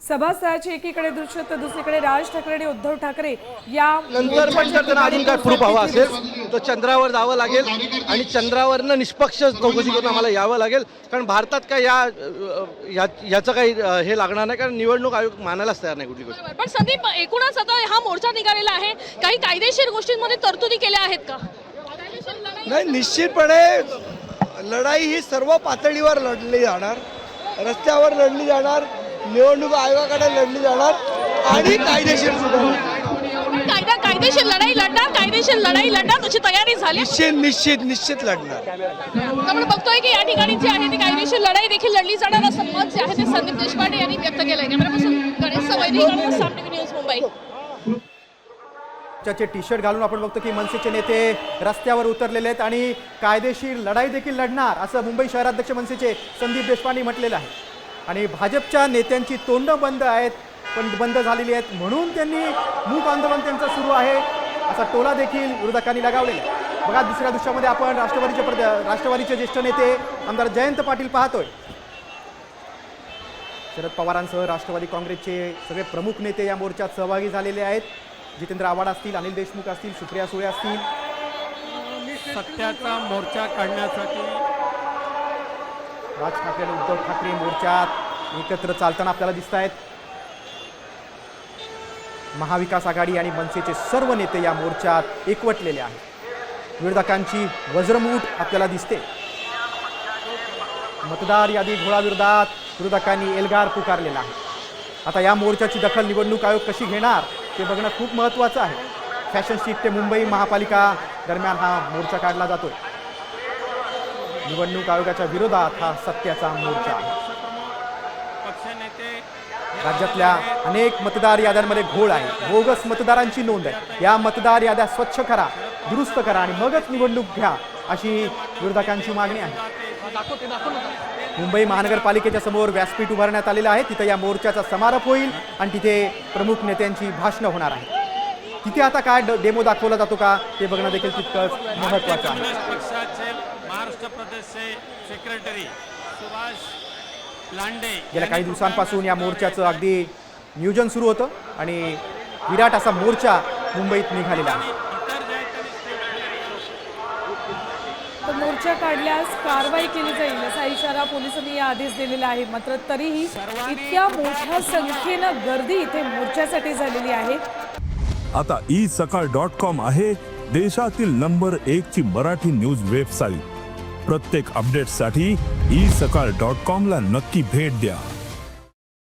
सभास्थळाची एकीकडे दृश्य तर दुसरीकडे राज ठाकरे आणि उद्धव ठाकरे या नंतर पण जर त्यांना अजून काय प्रूफ हवा असेल तर चंद्रावर जावं लागेल आणि चंद्रावरनं निष्पक्ष चौकशी करून आम्हाला यावं लागेल. कारण भारतात काय याचं काही हे लागणार नाही, कारण निवडणूक आयोग मानायलाच तयार नाही कुठली गोष्ट. पण संदीप, एकूणच आता हा मोर्चा निघालेला आहे, काही कायदेशीर गोष्टींमध्ये तरतुदी केल्या आहेत का? नाही, निश्चितपणे लढाई ही सर्व पातळीवर लढली जाणार, रस्त्यावर लढली जाणार, निवडणूक आयोगाकडे लढली जाणार आणि कायदेशीर सुद्धा. कायदेशीर लढाई लढणार त्याची तयारी झाली. निश्चित लढणार. आपण बघतोय की या ठिकाणी जी आहे ती कायदेशीर लढाई देखील लढली जाणार असं मत जे आहे ते संदीप देशपांडे यांनी व्यक्त केलंय. कॅमेरापर्सन गणेश सवैदी, साम टीव्ही न्यूज, मुंबई. चे टी शर्ट घालून आपण बघतो की मनसेचे नेते रस्त्यावर उतरलेले आहेत आणि कायदेशीर लढाई देखील लढणार असं मुंबई शहराध्यक्ष मनसेचे संदीप देशपांडे म्हटलेलं आहे. आणि भाजपच्या नेत्यांची तोंडं बंद आहेत, पण बंद झालेली आहेत म्हणून त्यांनी मूक आंदोलन त्यांचं सुरू आहे असा टोला देखील विरोधकांनी लगावलेला आहे. बघा, दुसऱ्या दृश्यामध्ये आपण राष्ट्रवादीचे ज्येष्ठ नेते आमदार जयंत पाटील पाहतोय. शरद पवारांसह राष्ट्रवादी काँग्रेसचे सगळे प्रमुख नेते या मोर्चात सहभागी झालेले आहेत. जितेंद्र आव्हाड असतील, अनिल देशमुख असतील, सुप्रिया सुळे असतील. सत्याचा मोर्चा काढण्यासाठी राज ठाकरे आणि उद्धव ठाकरे मोर्चात एकत्र चालताना आपल्याला दिसत आहेत. महाविकास आघाडी आणि मनसेचे सर्व नेते या मोर्चात एकवटलेले आहेत. विरोधकांची वज्रमूठ आपल्याला दिसते. मतदार यादी घोळाविरोधात विरोधकांनी एल्गार पुकारलेला आहे. आता या मोर्चाची दखल निवडणूक आयोग कशी घेणार ते बघणं खूप महत्त्वाचं आहे. फॅशन स्ट्रीट ते मुंबई महापालिका दरम्यान हा मोर्चा काढला जातोय. निवडणूक आयोगाच्या विरोधात हा सत्याचा मोर्चा आहे. राज्यातल्या अनेक मतदार याद्यांमध्ये घोळ आहे, बोगस मतदारांची नोंद आहे. या मतदार याद्या स्वच्छ करा, दुरुस्त करा आणि मगच निवडणूक घ्या अशी विरोधकांची मागणी आहे. मुंबई महानगरपालिकेच्या समोर व्यासपीठ उभारण्यात आलेलं आहे. तिथे या मोर्चाचा समारोप होईल आणि तिथे प्रमुख नेत्यांची भाषणं होणार आहे. तिथे आता काय डेमो दाखवला जातो का ते बघणं देखील तितकंच महत्त्वाचं आहे. महाराष्ट्र प्रदेशचे सेक्रेटरी सुभाष लांडे गेल्या काही दिवसांपासून या मोर्चाचं अगदी नियोजन सुरू होतं आणि विराट असा मोर्चा मुंबईत निघालेला आहे. तर मोर्चा काढल्यास कारवाई केली जाईल असा इशारा पोलिसांनी आधीच दिलेला आहे. मात्र तरीही इतक्या मोठ्या संख्येनं गर्दी इथे मोर्चासाठी झालेली आहे. आता isakal.com आहे देशातील नंबर 1 ची मराठी न्यूज वेबसाईट. प्रत्येक अपडेटसाठी isakal.com ला नक्की भेट द्या.